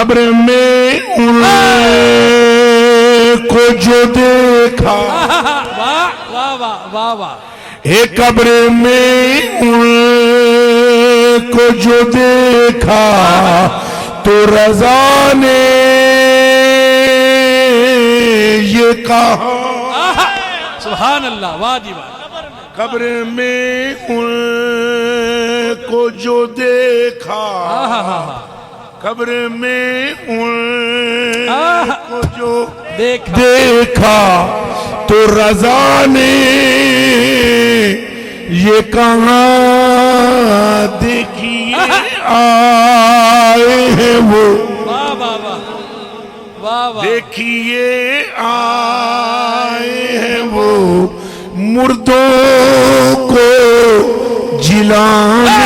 قبر میں ان کو جو دیکھا واہ واہ واہ واہ واہ قبر میں ان کو جو دیکھا تو رضا نے یہ کہا سبحان اللہ واہ جی واہ قبر میں ان کو جو دیکھا قبر میں ان کو جو دیکھا تو رضا نے یہ کہاں دیکھیے آئے ہیں وہ واہ واہ واہ واہ واہ دیکھیے آئے ہیں وہ مردوں کو جلانے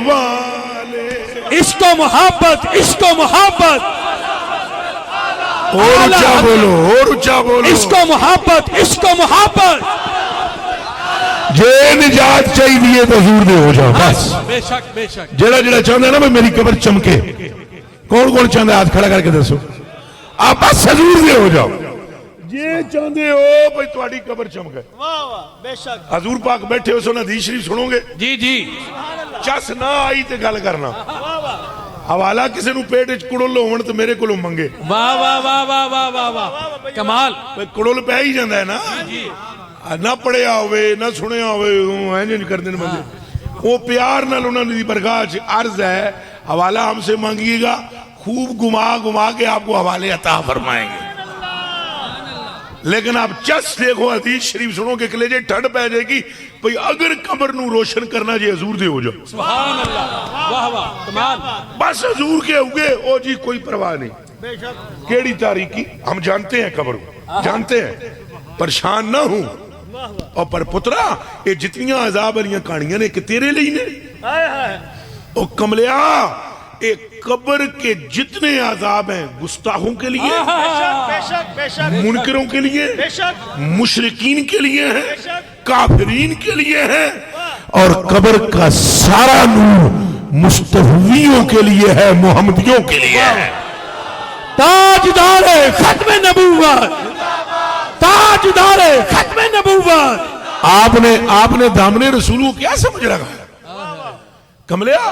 والے عشق و محبت عشق و محبت اور اونچا بولو اور اونچا بولو عشق و محبت عشق و محبت جے نجات چاہیے تو حضور دے ہو جاؤ بس بے شک بے شک جڑا جڑا چاہتا ہے نا میں میری قبر چمکے کون کون چاہتا ہے ہاتھ کھڑا کر کے دسو آپ بس حضور دے ہو جاؤ جے چاہتے ہو بھئی تہاڈی قبر چمکے واہ واہ بے شک حضور پاک بیٹھے ہو سو حدیث شریف سنو گے جی جی چس نہ آئی تے گل کرنا حوالہ کسی نو پیٹ وچ کڑل ہون تے میرے کولوں منگے واہ واہ واہ واہ واہ واہ واہ کمال کڑل پہ ہی جاندا ہے نا نہ پڑھیا ہوئے نہ سنیا ہوئے اینج کردے نے بندے وہ پیار نال انہاں دی برگاہ وچ عرض ہے حوالہ ہم سے مانگیے گا خوب گما گما کے آپ کو حوالے عطا فرمائیں گے لیکن آپ چس دیکھو حدیث شریف سنو کہ کلیجے ٹھنڈ پہ جائے گی بھئی اگر قبر نو روشن کرنا جی حضور دے ہو جاؤ سبحان اللہ واہ واہ کمال بس حضور کے ہوگے او جی کوئی پرواہ نہیں بے شک کیڑی تاریکی ہم جانتے ہیں قبر کو جانتے ہیں پریشان نہ ہوں اور پر پترا یہ جتنیاں عذاب والیاں کہانیاں نے کہ تیرے لیے نے ہائے ہائے او کملیا ایک قبر کے جتنے عذاب ہیں گستاخوں کے لیے بے شک بے شک منکروں کے لیے بے شک مشرکین کے لیے ہیں کافرین کے لیے ہیں اور قبر کا سارا نور مستحویوں کے لیے ہے محمدیوں کے لیے ہے تاجدار ختم نبوت تاجدار ختم نبوت آپ نے دامن رسول کو کیا سمجھ رکھا کملیا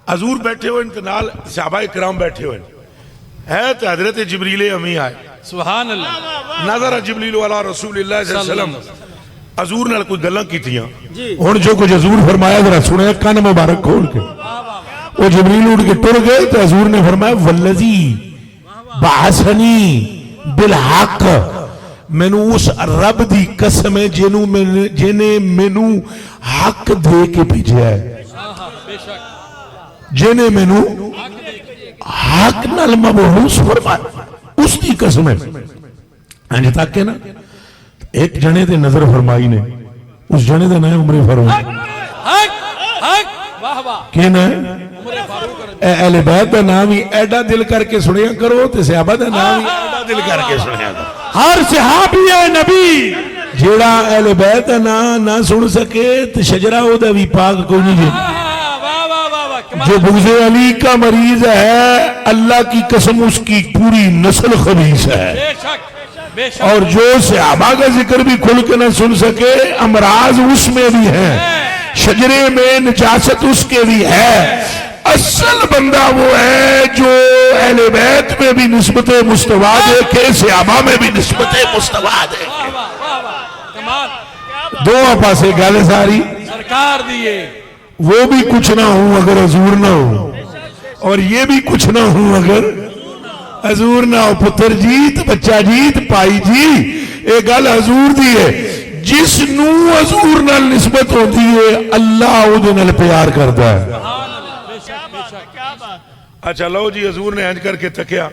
حضور بیٹھے ہوئے انتنال صحابہ اکرام بیٹھے ہوئے ہے تو حضرت جبریل امی آئے سبحان اللہ نظر جبریل علی رسول اللہ صلی اللہ علیہ وسلم حضور نے کوئی گلاں کی تھیاں جی ہن جو کچھ حضور فرمایا ذرا سنے کان مبارک کھول کے وہ جبریل اٹھ کے ٹر گئے تو حضور نے فرمایا والذی بعثنی بالحق مینو اس رب دی قسم ہے جنہیں مینو حق دے کے بھیجا ہے جنہیں مینو حق نال مبعوث فرمایا اس دی قسم ہے انج تک کہ نا ایک جنے تے نظر فرمائی نے اس جنے دا نام عمر فاروق حق حق واہ واہ کہ نا اہل بیت دا نام ہی ایڈا دل کر کے سنیا کرو تے صحابہ دا نام ہی ایڈا دل کر کے سنیا کرو ہر صحابی ہے نبی جیڑا اہل بیت دا نام نہ سن سکے تے شجرہ او دا بھی پاک کوئی نہیں جی واہ واہ واہ واہ جو بغض علی کا مریض ہے اللہ کی قسم اس کی پوری نسل خبیث ہے بے شک بے شک اور جو صحابہ کا ذکر بھی کھل کے نہ سن سکے امراض اس میں بھی ہے شجرے میں نجاست اس کے بھی ہے اصل بندہ وہ ہے جو اہل بیت میں بھی نسبت مستویٰ دیکھے صحابہ میں بھی نسبت مستویٰ دیکھے دو پاسے گل ساری سرکار دیئے وہ بھی کچھ نہ ہوں اگر حضور نہ ہو اور یہ بھی کچھ نہ ہوں اگر حضور نہ ہو پتر جیت بچہ جیت پائی جی ایک گل حضور دی ہے جس نو حضور نال نسبت ہوتی ہے اللہ او دے نال پیار کرتا ہے اچھا لو جی حضور نے انج کر کے تکیا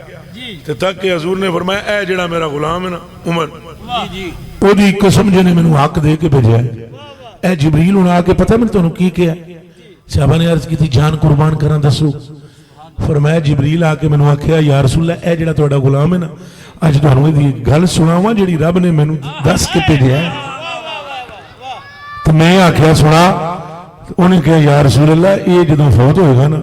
تے تک کہ حضور نے فرمایا اے جڑا میرا غلام ہے نا عمر او دی قسم جنے مینوں حق دے کے بھیجا ہے اے جبریل ہونا آ کے پتہ میں تانوں کی کیا صحابہ نے عرض کی تھی جان قربان کراں دسو فرمایا جبریل آ کے مینوں آکھیا یا رسول اللہ اے جڑا تہاڈا غلام ہے نا اج تانوں دی گل سناواں جڑی رب نے مینوں دس کے بھیجا ہے تو میں آکھیا سنا انہیں کہا یا رسول اللہ یہ جدوں فوت ہوئے گا نا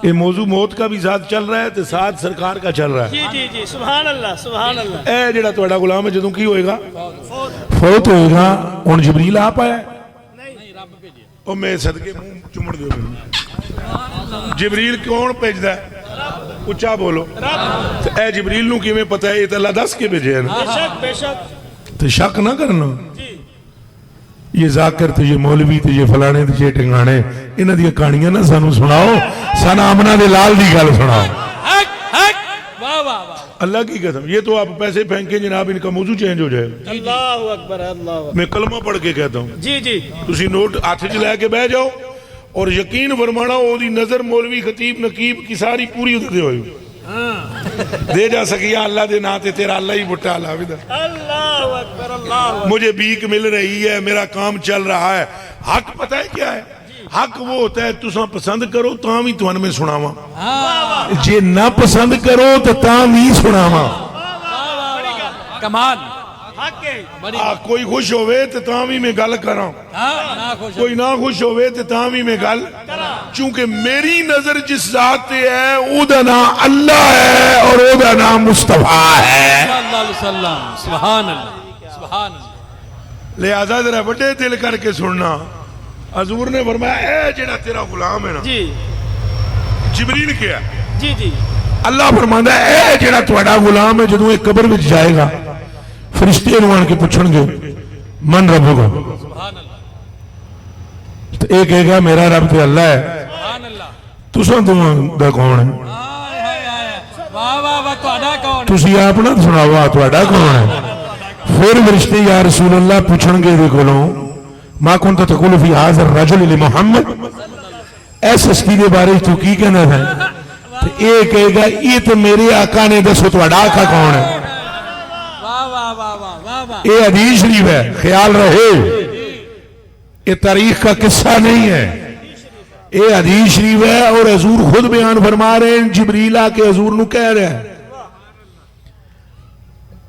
یہ موضوع موت کا بھی ساتھ چل رہا ہے تو ساتھ سرکار کا چل رہا ہے. جی جی جی سبحان اللہ سبحان اللہ. اے جڑا تہاڈا غلام ہے جدوں کی ہوئے گا فوت ہوئے گا ہن جبریل آپ آیا او میں صدقے منہ چومڑ دیو مینوں. جبریل کون بھیجدا ہے؟ اچھا بولو. تے اے جبریل نو کیویں پتہ ہے؟ یہ تے اللہ دس کے بھیجے نا. بے شک بے شک. تے شک نہ کرنا جی یہ ذاکر تے یہ مولوی تے یہ فلانے تے یہ ٹنگانے انہاں دی کہانیاں نہ سانو سناؤ. سانا آمنہ دے لال دی گل سناؤ. حق حق واہ واہ واہ. اللہ کی قسم یہ تو آپ پیسے پھینکیں جناب ان کا موضوع چینج ہو جائے گا. اللہ اکبر اللہ اکبر. میں کلمہ پڑھ کے کہتا ہوں جی جی تسی نوٹ ہاتھ چ لے کے بہ جاؤ اور یقین فرمانا او دی نظر مولوی خطیب نقیب کی ساری پوری ہوتے ہوئی دے جا سکیا اللہ دے ناتے تیرا اللہ ہی بٹا اللہ بھی اللہ اکبر اللہ اکبر. مجھے بیک مل رہی ہے میرا کام چل رہا ہے. حق پتہ ہے کیا ہے؟ حق وہ ہوتا ہے تساں پسند کرو تاں بھی تہن میں سناواں جے نہ پسند کرو تو تاں بھی سناواں. کمال. حق ہے. کوئی خوش ہوئے تو تاں بھی میں گل کراں نہ خوش. کوئی نہ خوش ہوئے تو تاں بھی میں گل چونکہ میری نظر جس ذات تے ہے او دا نام اللہ ہے اور او دا نام مصطفیٰ ہے. صلی اللہ علیہ وسلم. سبحان اللہ سبحان اللہ. لہذا ذرا بڑے دل کر کے سننا. حضور نے فرمایا اے جڑا تیرا غلام ہے نا جی جبریل کیا جی جی اللہ فرماندا ہے اے جڑا تہاڈا غلام ہے جدوں ایک قبر وچ جائے گا فرشتے نوں آن کے پوچھن گے من ربک سبحان اللہ تو ایک کہے گا میرا رب تے اللہ ہے. سبحان اللہ. تساں دوواں دا کون ہے؟ ہائے ہائے ہائے. واہ واہ واہ. تہاڈا کون؟ تسی آپ نہ سناوا تہاڈا کون ہے؟ پھر فرشتے یا رسول اللہ پوچھن گے دے کولوں ما كنت تقول في هذا الرجل لمحمد اس ہستی دے بارے تو کی کہنا ہے؟ تو اے کہے گا یہ تو میرے آقا نے دسو تہاڈا آقا کون ہے؟ واہ واہ واہ واہ واہ واہ. یہ حدیث شریف ہے خیال رہے یہ تاریخ کا قصہ نہیں ہے. یہ حدیث شریف ہے اور حضور خود بیان فرما رہے ہیں. جبریل آ کے حضور نو کہہ رہے ہیں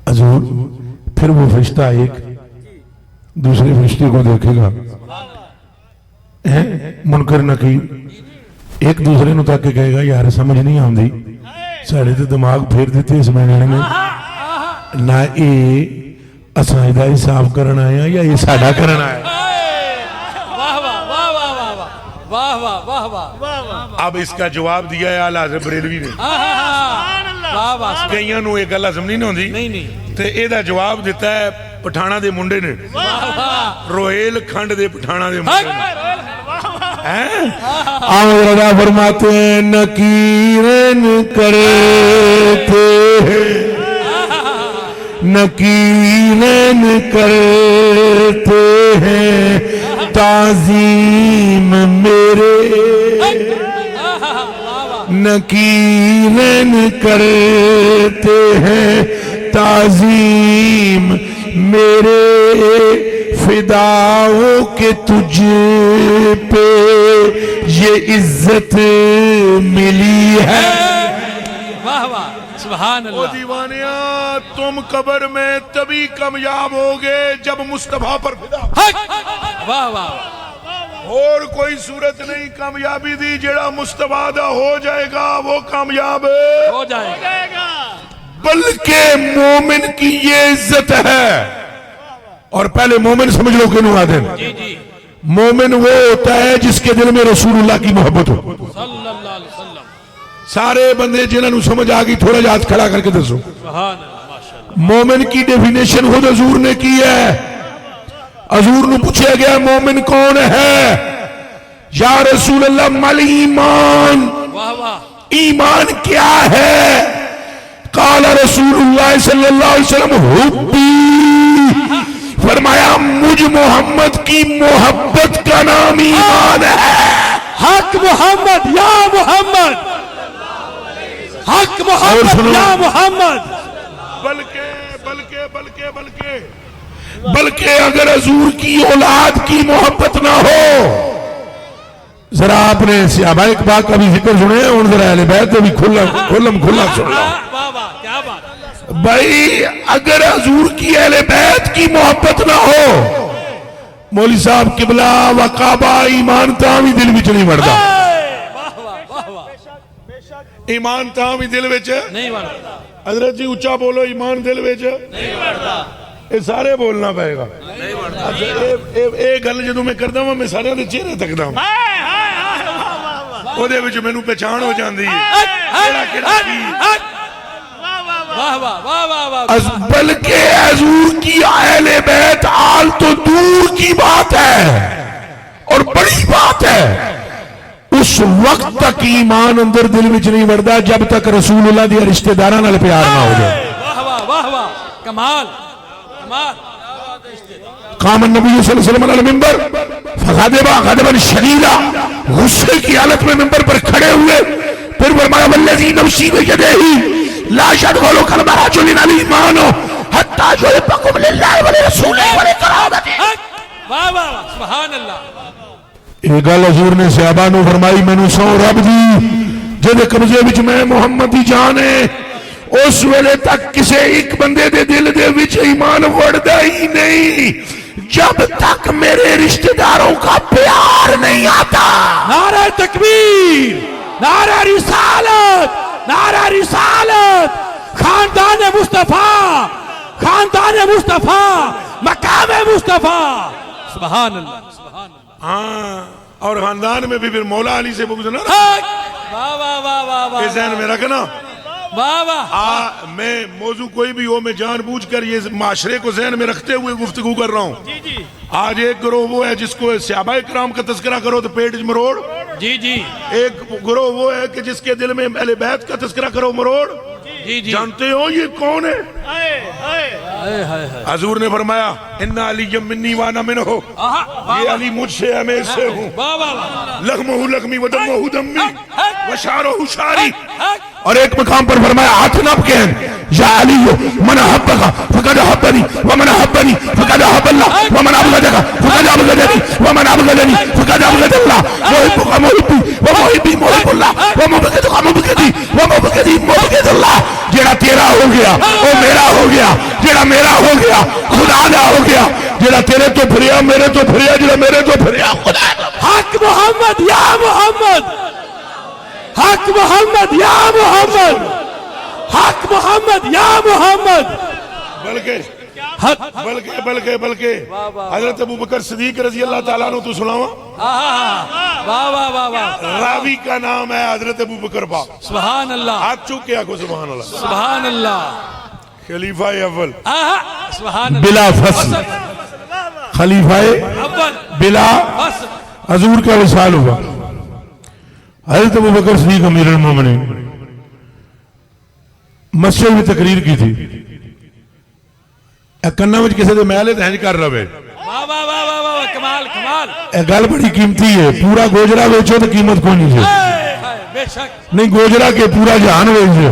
حضور پھر وہ فرشتہ ایک دوسرے فرشتے کو دیکھے گا منکر نکیر ایک دوسرے نو تک کہے گا یار سمجھ نہیں آندی ساڑے تے دماغ پھیر دیتے اس میں جانے میں نہ اے اساں دا حساب کرنا آیا یا یہ ساڑا کرنا آیا. واہ واہ واہ واہ واہ واہ واہ واہ واہ واہ. اب اس کا جواب دیا ہے اعلیٰ حضرت بریلوی نے. واہ واہ. کئیاں نو ایک گل سمجھ نہیں ہوندی نہیں نہیں. تے اے دا جواب دیتا ہے پٹھانا دے منڈے نے روہیل کھنڈ دے پٹھانا دے منڈے نے. آمدردہ فرماتے ہیں نکیرن کرتے نکیرن کرتے ہیں تعظیم میرے نکیرن کرتے ہیں تعظیم میرے فداؤں کے تجھ پہ یہ عزت ملی ہے. واہ واہ. سبحان او اللہ. دیوانیاں تم قبر میں تبھی کامیاب ہوگے جب مصطفیٰ پر فدا. واہ واہ. اور کوئی صورت نہیں کامیابی دی. جڑا مصطفیٰ دا ہو جائے گا وہ کامیاب ہو جائے گا. بلکہ مومن کی یہ عزت ہے. اور پہلے مومن سمجھ لو کہ نو آدم جی جی. مومن وہ ہوتا ہے جس کے دل میں رسول اللہ کی محبت ہو. صلی اللہ علیہ وسلم. سارے بندے جنہوں نے سمجھ آگئی تھوڑا ہاتھ کھڑا کر کے دسو. سبحان اللہ ماشاءاللہ. مومن کی ڈیفینیشن خود حضور نے کی ہے. حضور نے پوچھا گیا مومن کون ہے؟ یا رسول اللہ مل ایمان واہ واہ. ایمان کیا ہے؟ قال رسول اللہ صلی اللہ علیہ وسلم حبی فرمایا مجھ محمد کی محبت کا نام ایمان ہے. حق محمد یا محمد. حق اور محمد سنو. یا محمد. بلکہ اگر حضور کی اولاد کی محبت نہ ہو. ذرا آپ نے صحابہ اقبال کا بھی ذکر سنے اور ذرا اہل بیت بھی کھلم کھلا سن لو. واہ واہ. کیا بات. بھائی اگر حضور کی اہل بیت کی محبت نہ ہو مولوی صاحب قبلہ و کعبہ ایمان تاں بھی دل وچ نہیں بڑھتا. واہ واہ واہ واہ. ایمان تاں بھی دل وچ نہیں بڑھتا حضرت جی اچھا بولو ایمان دل وچ نہیں بڑھتا یہ سارے بولنا پائے گا نہیں بڑھتا اے گل جدوں میں کردا ہاں میں سارے دے چہرے تکدا ہوں او دے وچ مینوں پہچان ہو جاندی ہے کیڑا کی واہ واہ واہ واہ واہ بلکہ حضور کی اہل بیت آل تو دور کی بات ہے اور بڑی بات ہے اس وقت تک ایمان اندر دل وچ نہیں بڑھدا جب تک رسول اللہ دی رشتہ داراں نال پیار نہ ہو جائے واہ واہ واہ واہ کمال کمال قام النبی صلی اللہ علیہ وسلم علی المنبر فغضب غضبا شدیدا غصے کی حالت میں منبر پر کھڑے ہوئے پھر فرمایا والذی نفسی بیدہ لا يدخل قلب رجل الایمان حتى يحبكم لله ولرسوله ولقرابته واہ واہ سبحان اللہ یہ گل حضور نے صحابہ نو فرمائی مینوں سو رب دی جے قبضے وچ میں محمد دی جان ہے اس ویلے تک کسے ایک بندے دے دل دے وچ ایمان وڑدا ہی نہیں جب تک میرے رشتہ داروں کا پیار نہیں آتا نعرہ تکبیر نعرہ رسالت نعرہ رسالت خاندان مصطفیٰ خاندان مصطفیٰ مقام مصطفیٰ سبحان اللہ سبحان اللہ ہاں اور خاندان میں بھی پھر مولا علی سے بگزنا واہ واہ واہ واہ واہ یہ ذہن میں رکھنا واہ واہ میں موضوع کوئی بھی ہو میں جان بوجھ کر یہ معاشرے کو ذہن میں رکھتے ہوئے گفتگو کر رہا ہوں آج ایک گروہ وہ ہے جس کو صحابہ کرام کا تذکرہ کرو تو پیٹ مروڑ جی جی ایک گروہ وہ ہے کہ جس کے دل میں اہل بیت کا تذکرہ کرو مروڑ جی جی جانتے ہو یہ کون ہے حضور نے فرمایا ان علی منی وانا منہ یہ علی مجھ سے ہے میں اس سے ہوں لغمہ لغمی ودمہ دمی وشارہ شاری اور ایک مقام پر فرمایا ہاتھ نب کہن یا علی من حبکا فقد حبنی ومن حبنی فقد حب اللہ ومن ابغدکا فقد ابغدنی ومن ابغدنی فقد ابغد اللہ محبک محبی ومحبی محب اللہ ومبغدک مبغدی ومبغدی مبغد اللہ جیڑا تیرا ہو گیا وہ میرا ہو گیا جیڑا میرا ہو گیا خدا دا ہو گیا جیڑا تیرے تو پھریا میرے تو پھریا جیڑا میرے تو پھریا خدا دا حق محمد یا محمد حق محمد یا محمد حق محمد یا محمد بلکہ حضرت ابو بکر صدیق رضی اللہ تعالیٰ عنہ تو سناوا واہ واہ واہ واہ راوی کا نام ہے حضرت ابو بکر پاک سبحان اللہ ہاتھ چوکے آکو سبحان اللہ سبحان اللہ خلیفہ اول سبحان اللہ بلا فصل خلیفہ اول بلا فصل حضور کا وصال ہوا حضرت ابو بکر صدیق امیر المومنین مسجد میں تقریر کی تھی کنہ وچ کسے دے محلے تے ہنج کر رہے واہ واہ واہ واہ واہ کمال کمال اے گل بڑی قیمتی ہے پورا گوجرا ویچو تو قیمت کوئی نہیں ہے بے شک نہیں گوجرا کے پورا جہان ویچو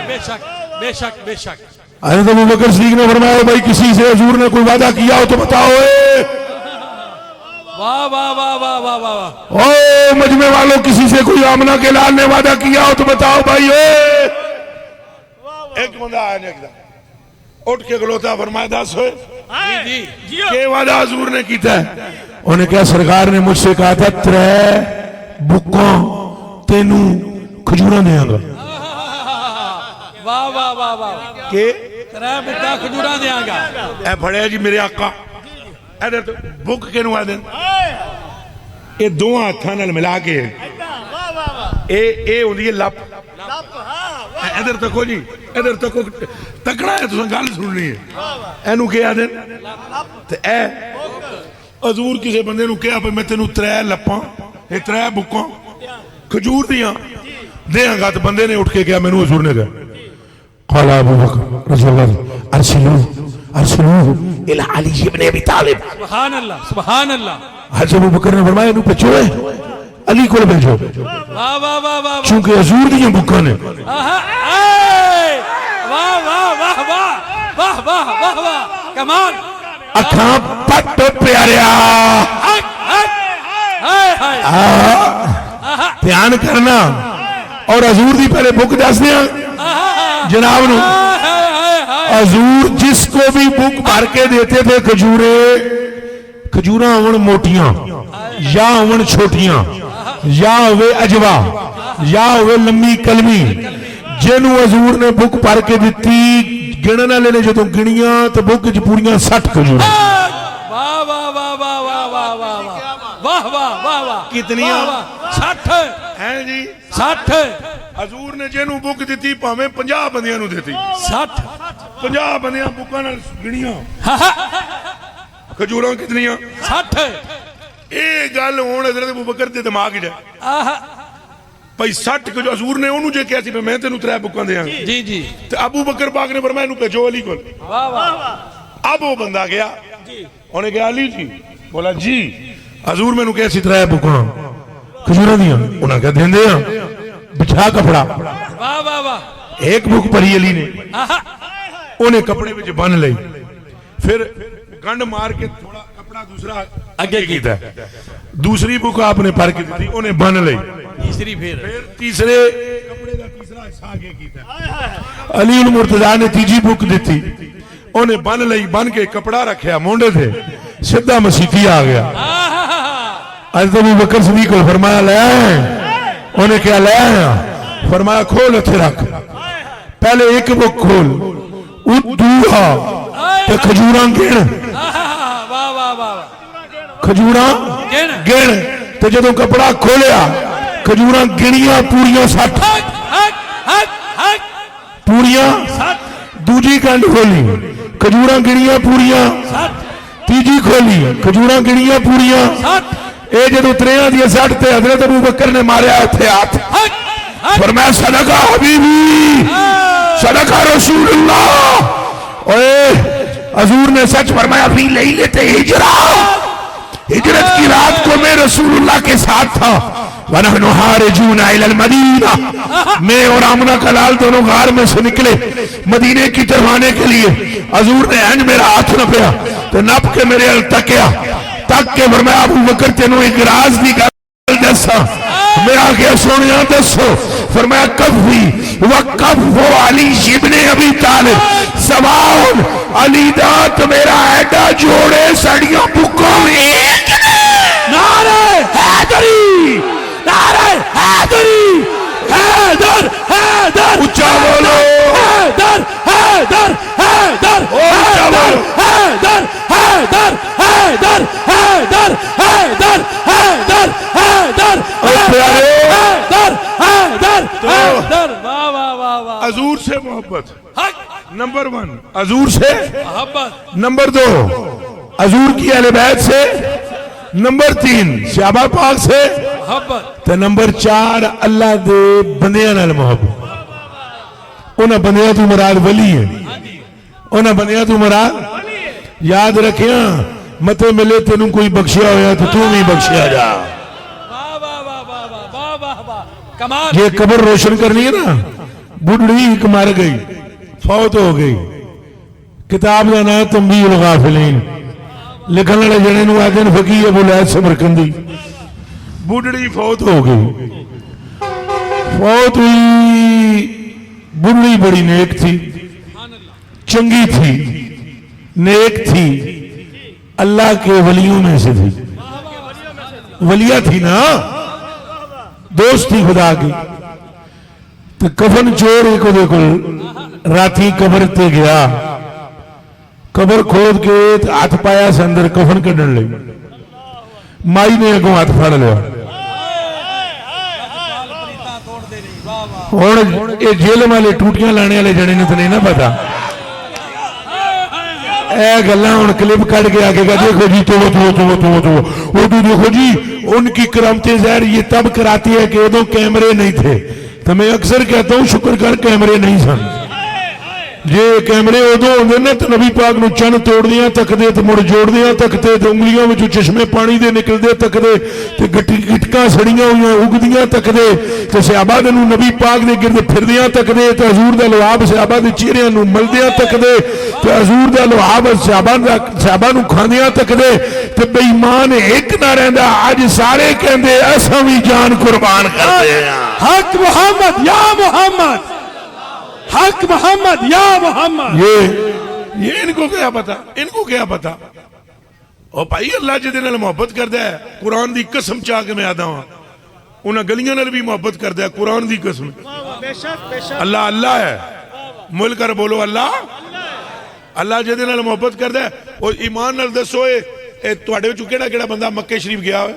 بے شک بے شک بے شک حضرت ابو بکر صدیق نے فرمایا بھائی کسی سے حضور نے کوئی وعدہ کیا ہو تو بتاؤ واہ واہ واہ واہ واہ واہ او مجمع والوں کسی سے کوئی آمنہ کے لال نے وعدہ کیا ہو تو بتاؤ بھائی ایک بندہ آیا نیک دا اٹھ کے گلوتا فرمایا دس ہوئے کہ وعدہ حضور نے کیتا ہے انہیں کہا سرکار نے مجھ سے کہا تھا 3 بکاں تینوں کھجوراں دیاں گا واہ واہ واہ واہ کہ 3 بکاں کھجوراں دیاں گا اے پڑھے جی میرے آقا ادھر تو بک کے نو آدن اے دو ہاتھاں نال ملا کے اے ہوندی ہے لپ ادھر تکو جی ادھر تکو تکڑا ہے تساں گل سننی ہے اینو کیا آدن تے اے حضور کسے بندے نو کہا میں تینوں 3 لپاں اے 3 بکاں کھجور دیاں دیاں گا تو بندے نے اٹھ کے کہا میں نو حضور نے کہا قال ابو بکر رضی اللہ ارسلوه الى علی ابن ابی طالب سبحان اللہ سبحان اللہ حضرت ابو بکر نے فرمایا انہوں پچھو ہے علی کو بھیجو واہ واہ واہ واہ چونکہ حضور دیاں بکاں نے واہ واہ واہ واہ واہ واہ واہ واہ کمال اکھاں پٹ پیاریا دھیان کرنا اور حضور دی پہلے بک دس دیا جناب نو حضور جس کو بھی بک بھر کے دیتے تھے کھجوراں ہون موٹیاں یا ہون چھوٹیاں یا ہوئے اجوا یا ہوئے لمبی کلمی جنوں حضور نے بک پڑھ کے دیتی گنن والے نے جدوں گنیاں تو بک چ پوریاں 60 کھجور واہ واہ واہ واہ واہ واہ واہ واہ واہ واہ واہ کتنیاں 60 ہیں جی 60 حضور نے جنوں بک دیتی پاویں 50 بندیاں نو دیتی 60 50 بندیاں بکاں نال گنیاں کھجوراں کتنیاں 60 اے گل ہن حضرت ابوبکر دے دماغ وچ ہے بھائی 60 کھجور حضور نے اونوں جے کہیا سی میں تینوں 3 بکاں دیاں جی جی تے ابو بکر پاک نے فرمایا اینوں بھیجو علی کول واہ واہ اب وہ بندہ گیا انہیں کہا علی جی بولا جی حضور میں نے کہا سی 3 بکاں کھجوراں دیاں انہاں کہا دیندے ہاں بچھا کپڑا واہ واہ واہ ایک بک پڑھی علی نے انہیں کپڑے وچ بن لئی پھر گنڈ مار کے تھوڑا کپڑا دوسرا آگے کیتا ہے دوسری بک آپ نے پڑھ کے دی انہیں بن لئی تیسری پھر تیسرے کپڑے دا تیسرا حصہ آگے کیتا ہے علی المرتضیٰ نے تیجی بک دیتی انہیں بن لئی بن کے کپڑا رکھیا مونڈے تھے سیدھا مسیحی آ گیا حضرت ابوبکر صدیق کو فرمایا لے آئے انہیں کیا لے آیا فرمایا کھول اتھے رکھ پہلے ایک بک کھول ادوہا تے کھجوراں گن واہ واہ واہ کھجوراں گن تے جدوں کپڑا کھولیا کھجوراں گنیاں پوریاں 60 پوریاں دوجی گنڈ کھولی کھجوراں گنیاں پوریاں تیجی کھولی کھجوراں گنیاں پوریاں اے جدوں تریاں دی 60 تے حضرت ابوبکر نے ماریا اتھے ہاتھ فرمایا صدقہ حبیبی صدقہ رسول اللہ اوے حضور نے سچ فرمایا فی لیلۃ ہجرت کی رات کو میں رسول اللہ کے ساتھ تھا وَنَحْنُ حَارِجُونَ إِلَى الْمَدِينَةِ میں اور آمنہ کلال دونوں غار میں سے نکلے مدینے کی طرف آنے کے لیے حضور نے اینج میرا ہاتھ نپیا تو نپ کے میرے تکیا تک کے فرمایا ابوبکر تینوں ایک راز دی گل دسا میں آگے سنیا دسو فرمایا کفی وکف علی ابن ابی طالب سواؤن علی دات میرا ایڈا جوڑے سڑیاں بکوں ایک نعرہ حیدری نعرہ حیدری حیدر حیدر اچھا بولو حیدر حیدر حیدر حیدر حیدر حیدر حیدر حیدر حیدر حیدر حیدر حیدر حیدر حیدر واہ واہ واہ واہ حضور سے محبت حق نمبر 1 حضور سے محبت نمبر 2 حضور کی اہل بیت سے نمبر 3 صحابہ پاک سے محبت تے نمبر 4 اللہ دے بندیاں نال محبت انہاں بندیاں تو مراد ولی ہے انہاں بندیاں تو مراد یاد رکھیاں متے ملے تینوں کوئی بخشیا ہویا تو تو نہیں بخشیا جا واہ واہ واہ واہ واہ واہ واہ کمال یہ قبر روشن کرنی ہے نا بڑھڑی ایک مر گئی فوت ہو گئی کتاب کا نام تنبیہ الغافلین لکھن والے جنے نو آدن فقیہ ابو لہب سمرقندی بڑھڑی فوت ہو گئی فوت ہوئی بڑھڑی بڑی نیک تھی چنگی تھی نیک تھی اللہ کے ولیوں میں سے تھی ولیہ تھی نا دوست تھی خدا کی تو کفن چور ایک دیکھو راتی قبر تے گیا قبر کھود کے ہاتھ پایا سے اندر کفن کڈن لئی مائی نے اگوں ہاتھ پھڑ لیا ہن اے جیل والے ٹوٹیاں لانے والے جنے نے تو نہیں نہ پتا اے گلاں ہن کلپ کٹ کے آگے گا دیکھو جی تو دیکھو جی ان کی کرامتیں ظاہر یہ تب کراتی ہے کہ ادھوں کیمرے نہیں تھے تو میں اکثر کہتا ہوں شکر کر کیمرے نہیں سن جے کیمرے ادھوں ہوندے نا تو نبی پاک نو چن توڑ دیاں تک دے تو مڑ جوڑ دیاں تک تے انگلیاں وچوں چشمے پانی دے نکل دے تک دے تے گٹکاں سڑیاں ہویاں اگدیاں تک دے تے صحابہ دے نو نبی پاک دے گرد پھردیاں تک دے تے حضور دا لعاب صحابہ دے چہریاں نو ملدیاں تک دے تے حضور دا لعاب صحابہ نو کھاندیاں تک دے تے بے ایمان ایک نہ رہندا اج سارے کہندے اساں وی جان قربان کردے ہاں حق محمد یا محمد حق محمد یا محمد یہ ان کو کیا پتا ان کو کیا پتا او بھائی اللہ جدے نال محبت کردا ہے قرآن دی قسم چاہ کے میں آدا ہوں انہاں گلیاں نال بھی محبت کردا ہے قرآن دی قسم واہ واہ بے شک بے شک اللہ اللہ ہے مل کر بولو اللہ اللہ جہدے نال محبت کردا ہے اور ایمان نال دسو اے تواڈے وچوں کیڑا کیڑا بندہ مکے شریف گیا ہوئے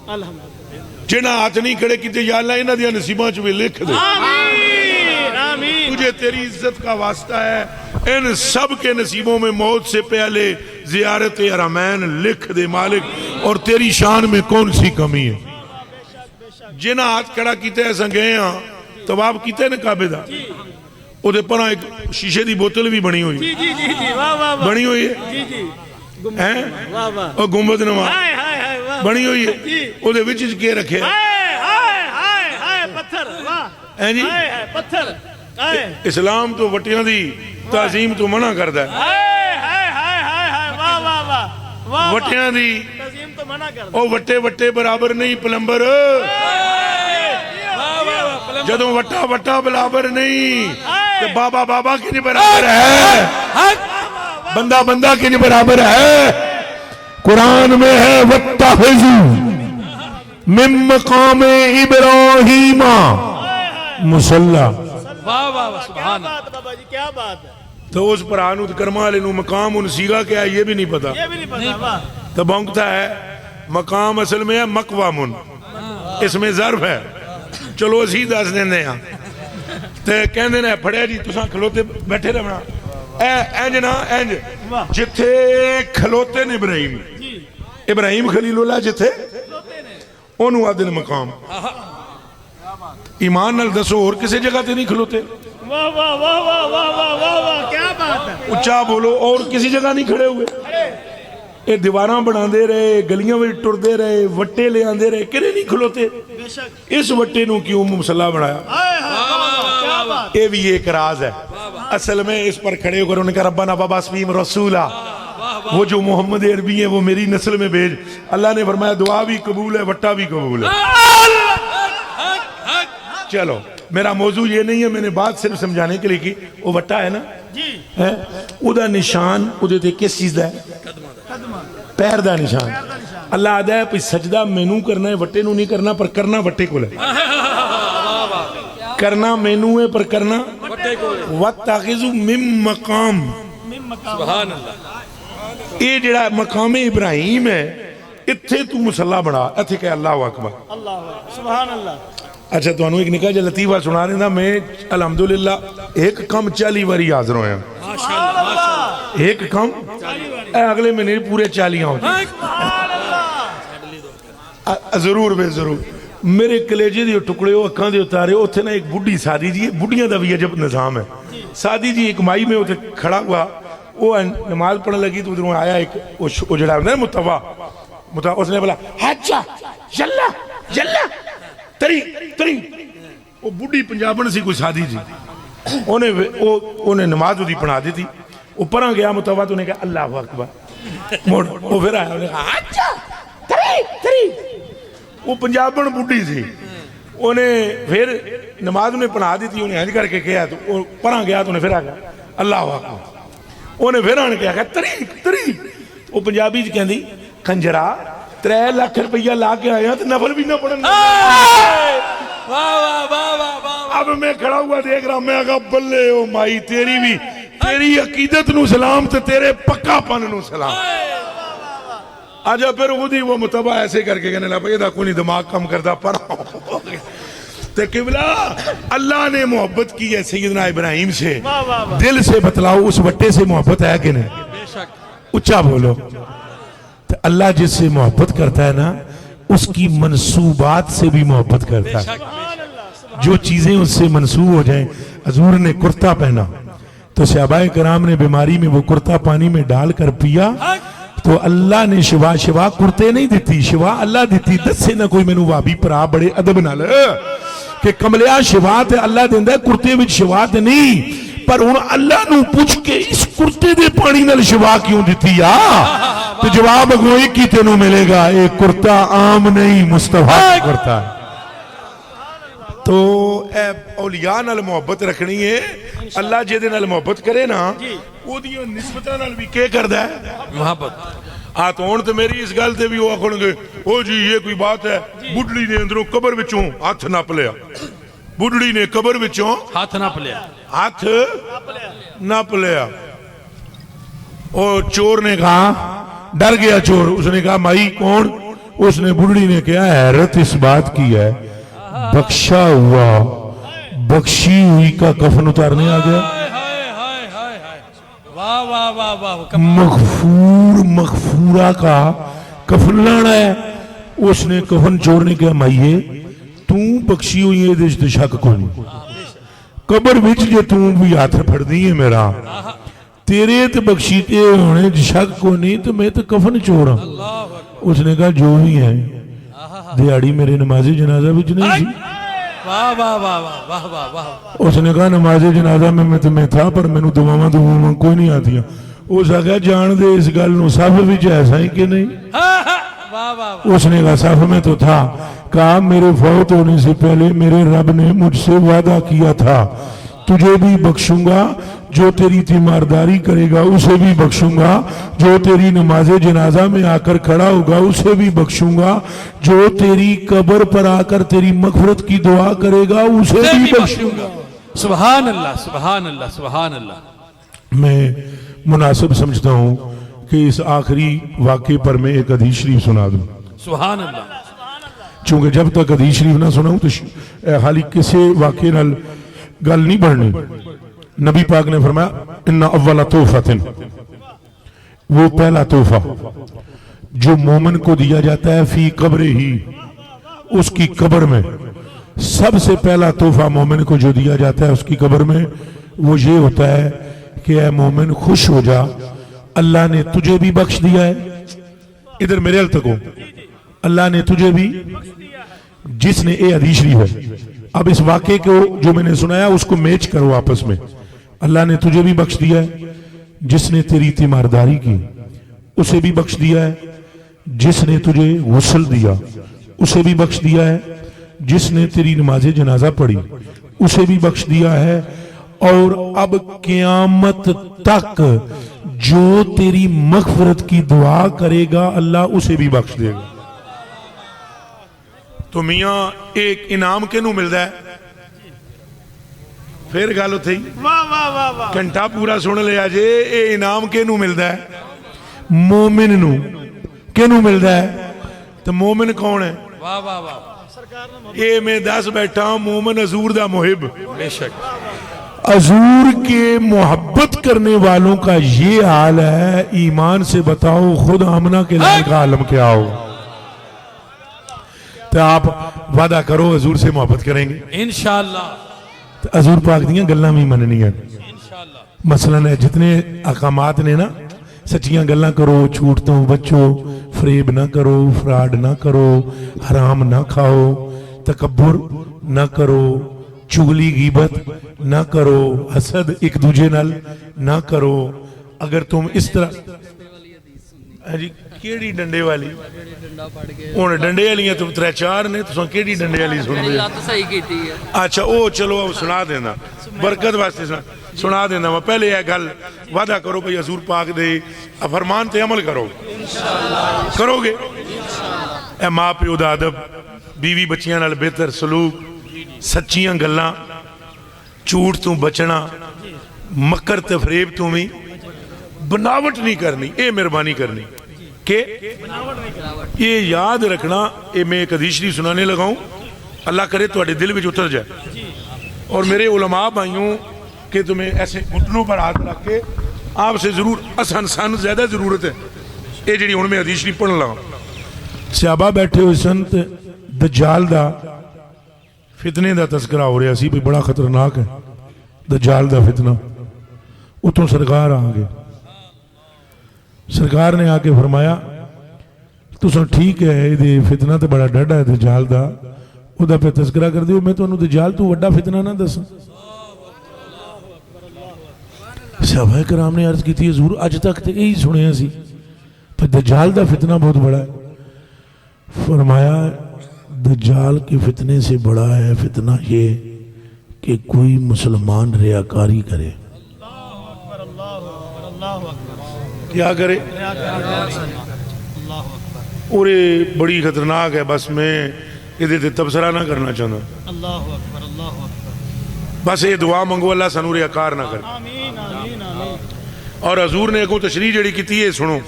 الحمدللہ جنہاں ہاتھ نہیں کھڑے کیتے یا اللہ انہاں دیاں نصیباں چ بھی لکھ دے آمین آمین تجھے تیری عزت کا واسطہ ہے ان سب کے نصیبوں میں موت سے پہلے زیارت حرمین لکھ دے مالک اور تیری شان میں کون سی کمی ہے جنہاں ہاتھ کھڑا کیتے ایسا گئے ہاں طواف کیتے نا کعبے دا او دے پرا ایک شیشے دی بوتل بھی بنی ہوئی جی جی جی جی واہ واہ واہ بنی ہوئی ہے جی جی ہیں واہ واہ اور گنبد نما ہائے ہائے ہائے واہ بنی ہوئی ہے جی او دے وچ کے رکھے ہائے ہائے ہائے ہائے پتھر واہ ہیں جی ہائے ہائے پتھر ہائے اسلام تو وٹیاں دی تعظیم تو منع کردا ہے ہائے ہائے ہائے ہائے واہ واہ واہ واہ وٹیاں دی تزیم تو منع کر او وٹے وٹے برابر نہیں پلمبر جدوں وٹا وٹا برابر نہیں کہ بابا بابا کی برابر ہے بندہ بندہ کی برابر ہے قرآن میں ہے وَاتَّخِذُوا مِن مَقَامِ إِبْرَاهِيمَ مصلی واہ واہ سبحان کیا بات بابا جی کیا بات ہے تو اس پر آنود کرما لینو مقام ان سیگا کیا ہے یہ بھی نہیں پتا یہ بھی نہیں پتا واہ تو بونکتا ہے مقام اصل میں ہے مقوامن اس میں ظرف ہے چلو اسی دس دیں دیں ہاں تے کہندے نے پھڑیا جی تساں کھلوتے بیٹھے رہنا اینج نا اینج جتھے کھلوتے نے ابراہیم خلیل اللہ جتھے انہوں آدھن مقام ایمان نال دسو اور کسی جگہ تے نہیں کھلوتے واہ واہ واہ واہ واہ واہ واہ واہ کیا بات ہے اچھا بولو اور کسی جگہ نہیں کھڑے ہوئے اے دیواراں بنا دے رہے گلیاں میں ٹر دے رہے وٹے لے آن دے رہے کنے نہیں کھلوتے بے شک اس وٹے نو کیوں مصلی بنایا ہائے ہائے کیا بات یہ بھی ایک راز ہے اصل میں اس پر کھڑے ہو کر انہوں نے کہا ربنا بابا اسمیم رسولہ وہ جو محمد عربی ہیں وہ میری نسل میں بھیج اللہ نے فرمایا دعا بھی قبول ہے وٹا بھی قبول ہے چلو میرا موضوع یہ نہیں ہے میں نے بات صرف سمجھانے کے لیے کی وہ وٹا ہے نا جی او دا نشان او دے کس چیز دا ہے پیر دا نشان اللہ آدھا ہے پہ سجدہ مینو کرنا ہے وٹے نو نہیں کرنا پر کرنا وٹے کو لے کرنا مینو ہے پر کرنا وَاتَّخِذُوا مِن مقام سبحان اللہ یہ جڑا مقام ابراہیم ہے اتھے تو مسلح بڑھا اتھے کہ اللہ اکبر اللہ سبحان اللہ اچھا تو انہوں ایک نکاح جو لطیفہ سنا رہے تھا میں الحمدللہ ایک کم 40 باری حاضر ہویا ایک کم اگلے مہینے پورے 40 ہوتے ضرور بے ضرور میرے کلیجے دیو ٹکڑے ہو اکھاں دیو تارے اتھے نا ایک بڑھی سادی جی بڑھیاں دا بھی عجب نظام ہے سادی جی ایک مائی میں اتھے کھڑا ہوا وہ نماز پڑھنے لگی تو ادھروں آیا ایک وہ جڑا ہے متوا اس نے بولا حجا یلا یلا تری تری وہ بڑھی پنجابن سی کوئی سادی جی انہیں نماز دی پڑھا دی تھی اوپراں گیا متوا تو نے کہا اللہ اکبر وہ پھر آیا انہوں نے کہا حجا تری تری وہ پنجابن بڑھی سی انہیں پھر نماز انہیں پڑھا دی تھی انہیں حج کر کے کہا تو پڑھا گیا تو انہیں پھر آگیا اللہ اکبر انہیں پھر آنے کہا تری تری وہ پنجابی جی کہندی کنجرا 3 لاکھ روپیہ لا کے آیا تو نفل بھی نہ پڑھنا اب میں کھڑا ہوا دیکھ رہا میں کہا بلے او مائی تیری بھی تیری عقیدت نو سلام تے تیرے پکا پن نو سلام آجا پھر وہ متبع ایسے کر کے کہنے لگا یہ کوئی دماغ کم کردہ پڑھا تے قبلہ اللہ نے محبت کی ہے سیدنا ابراہیم سے دل سے بتلاؤ اس وٹے سے محبت ہے کہ نہیں اچھا بولو تو اللہ جس سے محبت کرتا ہے نا اس کی منصوبات سے بھی محبت کرتا ہے جو چیزیں اس سے منصوب ہو جائیں حضور نے کرتا پہنا تو صحابہ کرام نے بیماری میں وہ کرتا پانی میں ڈال کر پیا تو اللہ نے شفا کرتے نہیں دیتی شفا اللہ دیتی دس سے نہ کوئی میں نو وابی پرا بڑے ادب نہ لے کہ کملیا شفا تے اللہ دیندہ ہے کرتے وچ شفا تے نہیں پر ہن اللہ نو پوچھ کے اس کرتے دے پانی نال شفا کیوں دیتی تو جواب اگوئی کی تینوں ملے گا ایک کرتا عام نہیں مصطفیٰ کرتا ہے تو اے اولیاء نال محبت رکھنی ہے اللہ جے دے نال محبت کرے نا وہ دیوں نسبتاں نال بھی کیا کردا ہے محبت تو ہوں تو میری اس گل سے بھی وہ آخر گے او جی یہ کوئی بات ہے بڈڑی نے اندروں قبر وچوں ہاتھ نپ لیا بڈڑی نے قبر وچوں ہاتھ نپ لیا ہاتھ نپ لیا اور چور نے کہا ڈر گیا چور اس نے کہا مائی کون اس نے بڈڑی نے کہا حیرت اس بات کی ہے بخشا ہوا بخشی ہوئی کا کفن اتارنے آ گیا واہ واہ واہ واہ مغفور مغفورہ کا کفن لانا ہے اس نے کفن چور نے کہا مائیے توں بخشی ہوئی ہے دیش شک کو نہیں قبر وچ جے توں بھی ہاتھ پھڑ دی ہے میرا تیرے تو بخشیتے ہونے شک کو نہیں تو میں تو کفن چور ہوں اس نے کہا جو بھی ہے دیاڑی میرے نماز جنازہ وچ نہیں تھی واہ واہ واہ واہ واہ واہ اس نے کہا نماز جنازہ میں تمہیں تھا پر میں دعاواں کوئی نہیں آتی اس آگیا جان دے اس گل نو صف وچ ایسا ہی کہ نہیں اس نے کہا صف میں تو تھا کہا میرے فوت ہونے سے پہلے میرے رب نے مجھ سے وعدہ کیا تھا تجھے بھی بخشوں گا جو تیری تیمارداری کرے گا اسے بھی بخشوں گا جو تیری نماز جنازہ میں آ کر کھڑا ہوگا اسے بھی بخشوں گا جو تیری قبر پر آ کر تیری مغفرت کی دعا کرے گا اسے بھی بخشوں گا سبحان اللہ سبحان اللہ سبحان اللہ میں مناسب سمجھتا ہوں کہ اس آخری واقعے پر میں ایک حدیث شریف سنا دوں سبحان اللہ چونکہ جب تک حدیث شریف نہ سناؤں تو خالی کسی واقعے نال گل نہیں بڑھنی نبی پاک نے فرمایا ان اول تحفۃ وہ پہلا تحفہ جو مومن کو دیا جاتا ہے فی قبر ہی اس کی قبر میں سب سے پہلا تحفہ مومن کو جو دیا جاتا ہے اس کی قبر میں وہ یہ ہوتا ہے کہ اے مومن خوش ہو جا اللہ نے تجھے بھی بخش دیا ہے ادھر میرے حل تک ہو اللہ نے تجھے بھی جس نے اے حدیث شریف ہے اب اس واقعے کو جو میں نے سنایا اس کو میچ کرو آپس میں اللہ نے تجھے بھی بخش دیا ہے جس نے تیری تیمارداری کی اسے بھی بخش دیا ہے جس نے تجھے غسل دیا اسے بھی بخش دیا ہے جس نے تیری نماز جنازہ پڑھی اسے بھی بخش دیا ہے اور اب قیامت تک جو تیری مغفرت کی دعا کرے گا اللہ اسے بھی بخش دے گا تو میاں ایک انعام کینوں ملدا ہے پھر گل اتھے واہ واہ واہ واہ گھنٹہ پورا سن لیا جے اے انعام کینوں ملدا ہے مومن نو کینوں ملدا ہے تو مومن کون ہے واہ واہ واہ اے میں دس بیٹھا ہوں مومن حضور دا محب بے شک حضور کے محبت کرنے والوں کا یہ حال ہے ایمان سے بتاؤ خود آمنہ کے لائے کا عالم کیا ہو تو آپ وعدہ کرو حضور سے محبت کریں گے انشاءاللہ حضور پاک دیاں گلاں بھی مننی ہیں مثلا جتنے احکامات نے نا سچیاں گلاں کرو چھوٹتوں بچو فریب نہ کرو فراڈ نہ کرو حرام نہ کھاؤ تکبر نہ کرو چغلی غیبت نہ کرو حسد ایک دوجے نال نہ کرو اگر تم اس طرح جی کیڑی ڈنڈے والی ہن ڈنڈے والیاں تم ترے چار نے تساں کیڑی ڈنڈے والی سن دے لت صحیح کیتی ہے اچھا او چلو سنا دینا برکت واسطے سنا دینا میں پہلے یہ گل وعدہ کرو بھئی حضور پاک دے فرمان تے عمل کرو کرو گے اے ماں پیو دا ادب بیوی بچیاں نال بہتر سلوک سچیاں گلاں جھوٹ تو بچنا مکر تے فریب تو بھی بناوٹ نہیں کرنی اے مہربانی کرنی کہ یہ یاد رکھنا اے میں ایک حدیث شریف سنانے لگاؤں اللہ کرے تو دل وچ اتر جائے اور میرے علماء بھائیوں کہ تمہیں ایسے گھٹنوں پر ہاتھ رکھ کے آپ سے ضرور سن زیادہ ضرورت ہے اے جڑی ہن میں حدیث شریف پڑھن لگا صحابہ بیٹھے ہوئے سن تے دجال دا فتنے دا تذکرہ ہو رہا سی بھی بڑا خطرناک ہے دجال دا فتنہ اتوں سرکار آ گئے سرکار نے آ کے فرمایا تو سن ٹھیک ہے یہ فتنہ تو بڑا ڈڈا ہے دجال دا او دا پہ تذکرہ کر دیو میں تو انہوں دجال تو وڈا فتنہ نہ دسا صحابہ کرام نے عرض کی تھی حضور اج تک تے یہی سنیا سی پھر دجال دا فتنہ بہت بڑا ہے فرمایا دجال کے فتنے سے بڑا ہے فتنہ یہ کہ کوئی مسلمان ریاکاری کرے کیا کرے اور یہ بڑی خطرناک ہے، بس میں یہ تبصرہ نہ کرنا چاہتا، اللہ اکبر اللہ اکبر، بس یہ دعا منگو اللہ سانو ریاکار نہ کرے۔ آمین آمین آمین۔ اور حضور نے کو تشریح جڑی کی ہے سنو،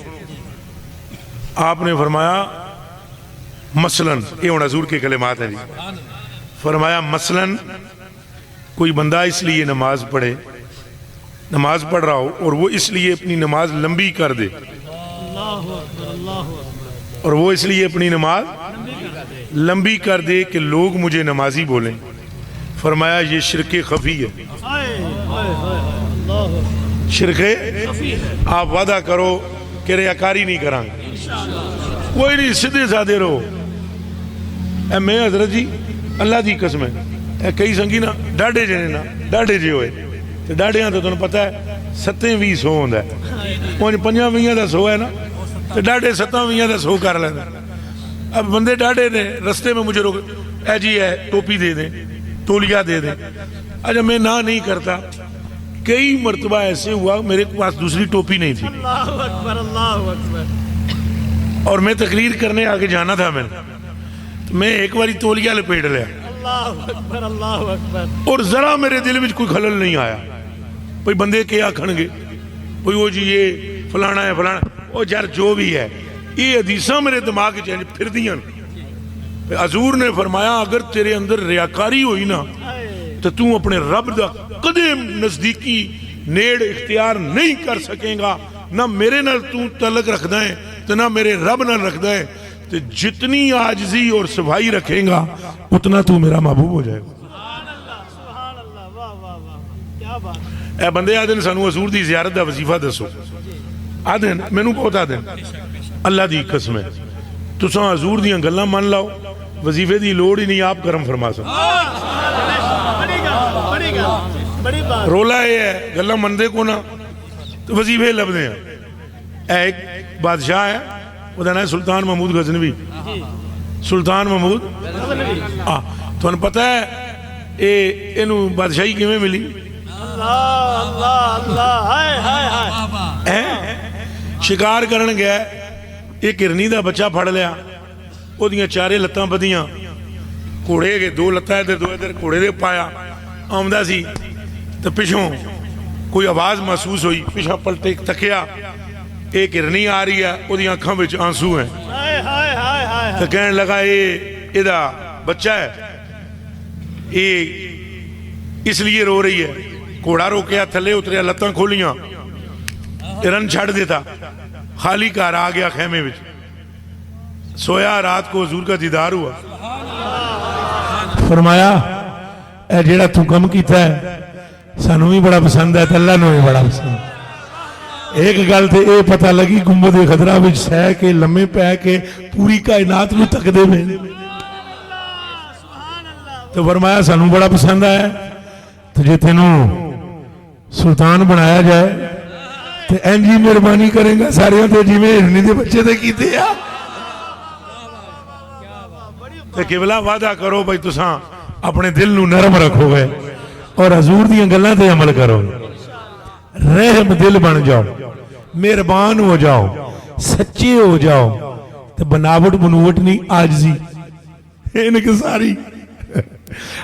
آپ نے فرمایا مثلاً، یہ ہوں حضور کے کلمات ہیں جی، فرمایا مثلاً کوئی بندہ اس لیے نماز پڑھے، نماز پڑھ رہا ہو اور وہ اس لیے اپنی نماز لمبی کر دے، اللہ اکبر اللہ اکبر، اور وہ اس لیے اپنی نماز لمبی کر دے کہ لوگ مجھے نمازی بولیں، فرمایا یہ شرک خفی ہے۔ ہائے ہائے ہائے اللہ اکبر، شرک آپ وعدہ کرو کہ ریاکاری نہیں کریں گے، کوئی نہیں، سیدھے سادے رہو۔ اے میں حضرت جی اللہ دی قسم ہے، اے کئی سنگی نا ڈاڈے جے نا ڈاڈے جے ہوئے تو ڈاڈیاں تو تمہیں پتہ ہے 27 ہوندہ ہے، وہ 25 دا 100 ہے نا، تو ڈاڈے 27 دا 100 کر لینا۔ اب بندے ڈاڈے نے رستے میں مجھے روک، اے جی ہے ٹوپی دے دیں، تولیہ دے دیں، اچھا میں نہ نہیں کرتا، کئی مرتبہ ایسے ہوا میرے پاس دوسری ٹوپی نہیں تھی اللہ اکبر اللہ اکبر، اور میں تقریر کرنے آگے جانا تھا، میں ایک باری تولیہ لپیٹ لیا اللہ اکبر اللہ اکبر، اور ذرا میرے دل میں کوئی خلل نہیں آیا، بھئی بندے کیا کھن گے، بھئی وہ جی یہ فلانا ہے فلانا، وہ یار جو بھی ہے، یہ حدیثاں میرے دماغ چینج پھر دیاں۔ حضور نے فرمایا اگر تیرے اندر ریاکاری ہوئی نا تو تم اپنے رب دا کدے نزدیکی نیڑ اختیار نہیں کر سکیں گا، نہ میرے نال تو تعلق رکھدا ہے تو نہ میرے رب نال رکھدا ہے، تو جتنی عاجزی اور صفائی رکھیں گا اتنا تو میرا محبوب ہو جائے گا۔ سبحان اللہ سبحان اللہ، واہ واہ واہ، کیا بات، اے بندے آدھن سانو حضور دی زیارت دا وظیفہ دسو، آدھن مینوں بہت آدھن اللہ دی قسم ہے تساں حضور دیاں گلاں من لاؤ، وظیفے دی لوڑ ہی نہیں، آپ کرم فرما سکو۔ بڑی گل بڑی گل بڑی بات، رولا یہ ہے گلاں مندے کو نہ تو وظیفے لبدے ہیں۔ اے ایک بادشاہ ہے، وہ دا نام ہے سلطان محمود غزنوی، سلطان محمود تو انہوں پتہ ہے انہوں بادشاہی کیویں ملی؟ اللہ اللہ اللہ، ہائے ہائے ہائے، شکار کرن گیا، ایک ہرنی دا بچہ پھڑ لیا، وہ دیاں چارے لتاں بدیاں، گھوڑے کے 2 لتاں ادھر 2 ادھر، گھوڑے دے پایا آمدہ سی تو پچھوں کوئی آواز محسوس ہوئی، پیچھا پلٹے تکیا، ایک ہرنی آ رہی ہے، وہ دیاں آنکھاں وچ آنسو ہیں، ہائے ہائے ہائے ہائے، تو کہنے لگا یہ دا بچہ ہے، یہ اس لیے رو رہی ہے۔ گھوڑا روکیا، تھلے اتریا، لتاں کھولیاں، رن چھڑ دیتا، خالی کار آ گیا خیمے وچ، سویا، رات کو حضور کا دیدار ہوا، فرمایا اے جیڑا تو کم کیتا ہے سانو بھی بڑا پسند ہے، اللہ نو بھی بڑا پسند ہے۔ ایک گل تے اے پتہ لگی گنبد خضرا وچ سہ کے لمے پے کے پوری کائنات نو تکدے میں، تو فرمایا سانو بڑا پسند ہے، تو جے تینوں سلطان بنایا جائے تو اینجی مہربانی کریں گا سارے تے جی میں ہرنی دے بچے تے کیتے آ، تے قبلہ وعدہ کرو بھائی تساں اپنے دل نو نرم رکھو گے اور حضور دیاں گلاں تے عمل کرو، رحم دل بن جاؤ، مہربان ہو جاؤ، سچے ہو جاؤ، تے بناوٹ بنوٹ نہیں، عاجزی ان کے ساری۔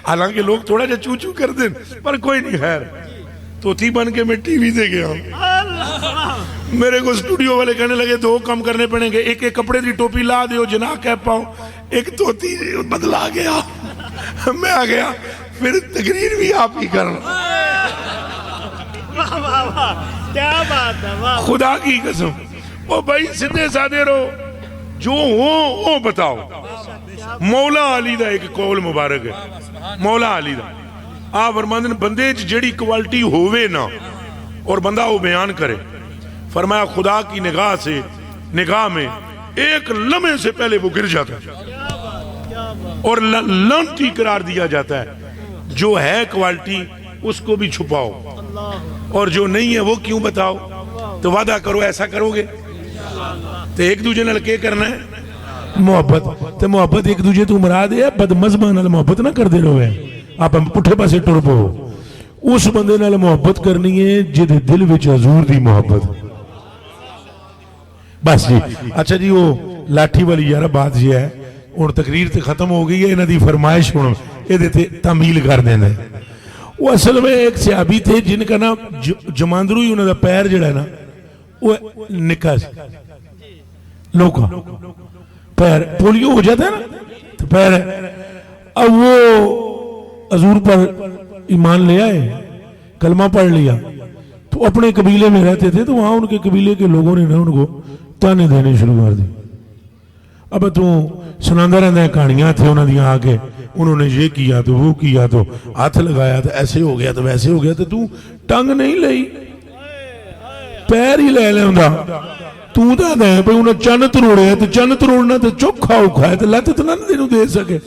حالانکہ لوگ تھوڑا جا چو چو کر دیں پر کوئی نہیں، خیر توتی بن کے میں ٹی وی دے گیا ہوں، میرے کو اسٹوڈیو والے کہنے لگے 2 کام کرنے پڑیں گے، ایک کپڑے دی ٹوپی لا دیو جناح کہہ پاؤ، ایک توتی بدلا گیا، میں آ گیا پھر تقریر بھی آپ ہی کرنا۔ واہ واہ واہ، کیا بات ہے، واہ، خدا کی قسم، وہ بھائی سیدھے سادے رہو، جو ہو وہ بتاؤ۔ مولا علی دا ایک قول مبارک ہے، مولا علی دا آپ فرماندے نے بندے جڑی کوالٹی ہووے نا اور بندہ وہ بیان کرے، فرمایا خدا کی نگاہ سے نگاہ میں ایک لمحے سے پہلے وہ گر جاتا ہے اور لعنتی قرار دیا جاتا ہے۔ جو ہے کوالٹی اس کو بھی چھپاؤ اور جو نہیں ہے وہ کیوں بتاؤ، تو وعدہ کرو ایسا کرو گے تو ایک دوجے نال کے کرنا ہے محبت، تو محبت ایک دوجے تو مراد ہے بد مذہباں نال محبت نہ کر دے رہے ہیں، آپ پٹھے پاسے ٹر پو، اس بندے نال محبت کرنی ہے جدے دل وچ حضور دی محبت، بس جی اچھا جی وہ لاٹھی والی یار بات یہ ہے ہوں تقریر تے ختم ہو گئی ہے انہاں دی فرمائش ہوں یہ تعمیل کر دینا وہ اصل میں ایک صحابی تھے جن کا نا جماندرو ہی انہوں دا پیر جڑا ہے نا وہ نکا سی لوکا پیر پولیو ہو جاتا ہے نا تو پیر ہے اب وہ حضور پر ایمان لے آئے کلمہ پڑھ لیا تو اپنے قبیلے میں رہتے تھے تو وہاں ان کے قبیلے کے لوگوں نے ان کو تانے دینے شروع کر دی اب تو سناندہ رہتا ہے کہانیاں تھے انہوں نے آ کے انہوں نے یہ کیا تو وہ کیا تو ہاتھ لگایا تو ایسے ہو گیا تو ویسے ہو گیا تو ٹنگ نہیں لئی پیر ہی لے لیا تو دے بھائی انہیں چند تروڑے تو چند تروڑنا تو چوکھا اوکھا ہے تو لت تو نہ تینوں دے سکے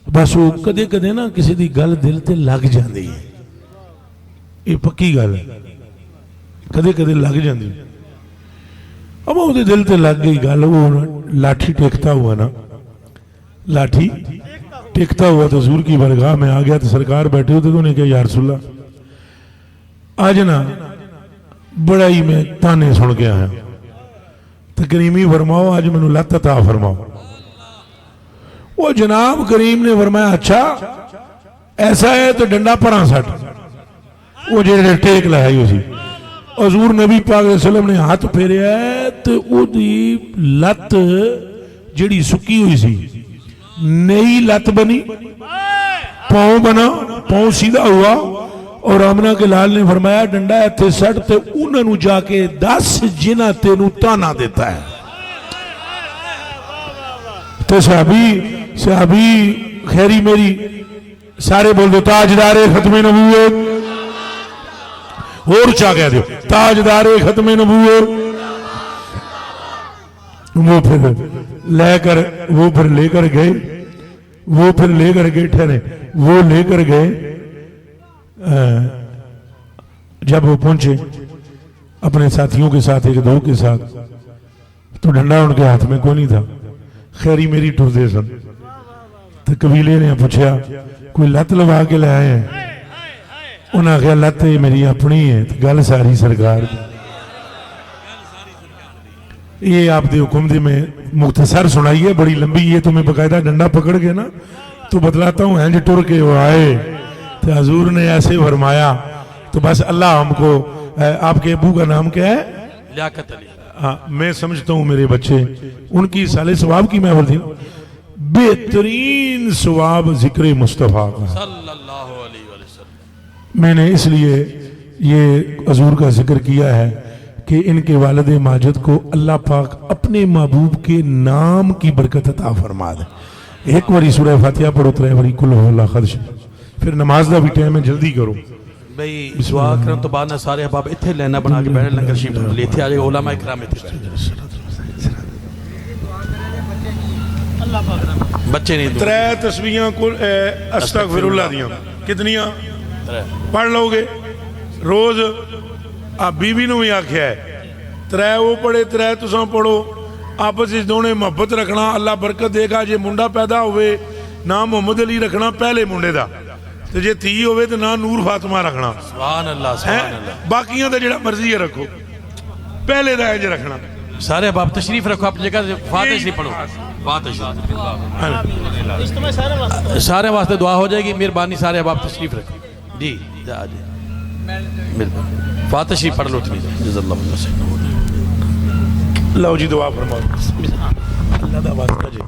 بس وہ کدے کدے نا کسی دی گل دل تے لگ جاندی ہے یہ پکی گل ہے کدے کدے لگ جاندی اب وہ دل تے لگ گئی گل وہ لاٹھی ٹیکتا ہوا نا لاٹھی ٹیکتا ہوا تو حضور کی برگاہ میں آ گیا تو سرکار بیٹھے ہوتے تو انہیں کہا یا رسول اللہ آج نا بڑا ہی میں تانے سن کے آیا تو کریمی فرماؤ آج میں نے لت عطا فرماؤ وہ جناب کریم نے فرمایا اچھا ایسا ہے تو ڈنڈا پڑا سٹ وہ جڑے ٹیک لائی اسی حضور نبی پاک علیہ وسلم نے ہاتھ پھیرے ہے تو وہ دی لت جڑی سکی ہوئی سی نئی لت بنی پاؤں بنا پاؤں سیدھا ہوا اور آمنہ کے لال نے فرمایا ڈنڈا ہے تے سٹ تے انہوں نے جا کے 10 جنہ تینوں تانا دیتا ہے تو صحابی خیری میری سارے بول دو تاجدار ختم نبوت اور چاہ گیا دیو تاجدار ختم نبوت وہ پھر لے کر گئے ٹھہرے وہ لے کر گئے جب وہ پہنچے اپنے ساتھیوں کے ساتھ ایک دو کے ساتھ تو ڈنڈا ان کے ہاتھ میں کوئی نہیں تھا خیری میری ٹر دے سن تو قبیلے نے پوچھا کوئی لت لگا کے لے آئے ہیں انہاں کہا لت میری اپنی ہے گل ساری سرکار کی یہ آپ دے حکم دے میں مختصر سنائی ہے بڑی لمبی ہے تمہیں باقاعدہ ڈنڈا پکڑ کے نا تو بتلاتا ہوں ہینج ٹر کے وہ آئے تو حضور نے ایسے فرمایا تو بس اللہ ہم کو آپ کے ابو کا نام کیا ہے لیاقت علی ہاں میں سمجھتا ہوں میرے بچے ان کی سالے ثواب کی میں بولتی ہوں بہترین ثواب ذکر مصطفیٰ کا صلی اللہ علیہ وسلم میں نے اس لیے یہ حضور کا ذکر کیا ہے کہ ان کے والد ماجد کو اللہ پاک اپنے محبوب کے نام کی برکت عطا فرما دے ایک واری سورہ فاتحہ پڑھو ترے واری کل ہو اللہ خدش پھر نماز دا بھی ٹائم ہے جلدی کرو بھئی دعا کرن تو بعد نہ سارے احباب اتھے لینا بنا کے بیٹھے لنگر شریف لے اتھے آجے علماء اکرام اتھے بچے نہیں دو ترے تسبیحاں کو استغفر اللہ دیاں کتنیاں پڑھ لو گے روز آپ بی بی نو بھی آکھیا ہے ترے وہ پڑھے ترے تساں پڑھو آپس اس دونے محبت رکھنا اللہ برکت دے گا جے منڈا پیدا ہوئے نام محمد علی رکھنا پہلے منڈے دا تو جے تھی ہوئے تو نام نور فاطمہ رکھنا سبحان اللہ سبحان اللہ باقیاں دا جڑا مرضی ہے رکھو پہلے دا انج رکھنا سارے احباب تشریف رکھو اپنی جگہ فاتح شریف پڑھو فاتح شریف سارے واسطے دعا ہو جائے گی مہربانی سارے احباب تشریف رکھو جی جا جی فاتح شریف پڑھ لو تھی جزا اللہ علیہ وسلم لو جی دعا فرماؤ اللہ دا واسطہ جی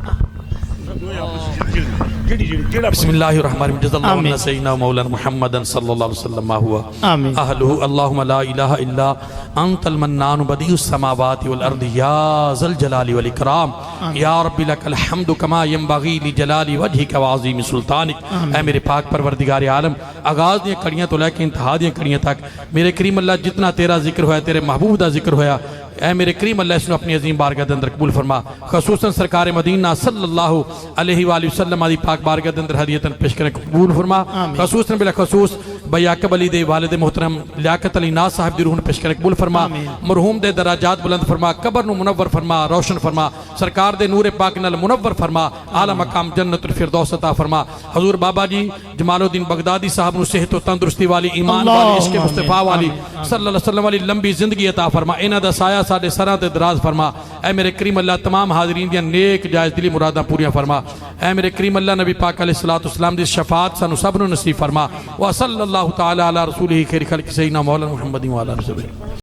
بسم اللہ الرحمن الرحیم جزا اللہ علیہ سیدنا مولانا محمد صلی اللہ علیہ وسلم ما ہوا اہلہ اللہم لا الہ الا انت المنان بدیع السماوات والارض یا ذل جلال والاکرام یا رب لک الحمد کما ینبغی لجلال وجہک وعظیم سلطانک اے میرے پاک پروردگار عالم آغاز دیا کڑیاں تو لے کے انتہا دیا کڑیاں تک میرے کریم اللہ جتنا تیرا ذکر ہویا تیرے محبوب دا ذکر ہویا اے میرے کریم اللہ اس نے اپنی عظیم بارگاہ دے اندر قبول فرما خصوصاً سرکار مدینہ صلی اللہ علیہ وآلہ وسلم آدھی پاک بارگاہ دے اندر حدیتاً پیش کرنے قبول فرما خصوصاً بلا خصوص بیاقب علی دے والد محترم لیاقت علی ناز صاحب دی روح پیش کرنے قبول فرما مرحوم دے دراجات بلند فرما قبر نو منور فرما روشن فرما سرکار دے نور پاک نال منور فرما اعلی مقام جنت الفردوس عطا فرما حضور بابا جی جمال الدین بغدادی صاحب نو صحت و تندرستی والی ایمان والی عشق مصطفیٰ والی صلی اللہ علیہ وسلم والی لمبی زندگی عطا فرما انہاں دا سایہ ساڑھے سراں تے دراز فرما اے میرے کریم اللہ تمام حاضرین دیاں نیک جائز دلی مراداں پوریاں فرما اے میرے کریم اللہ نبی پاک علیہ السلام دی شفاعت سانو سب نو نصیب فرما وصلی اللہ تعالی علی رسولہ خیر خلق سیدنا مولانا محمد وعلی آلہ وصحبہ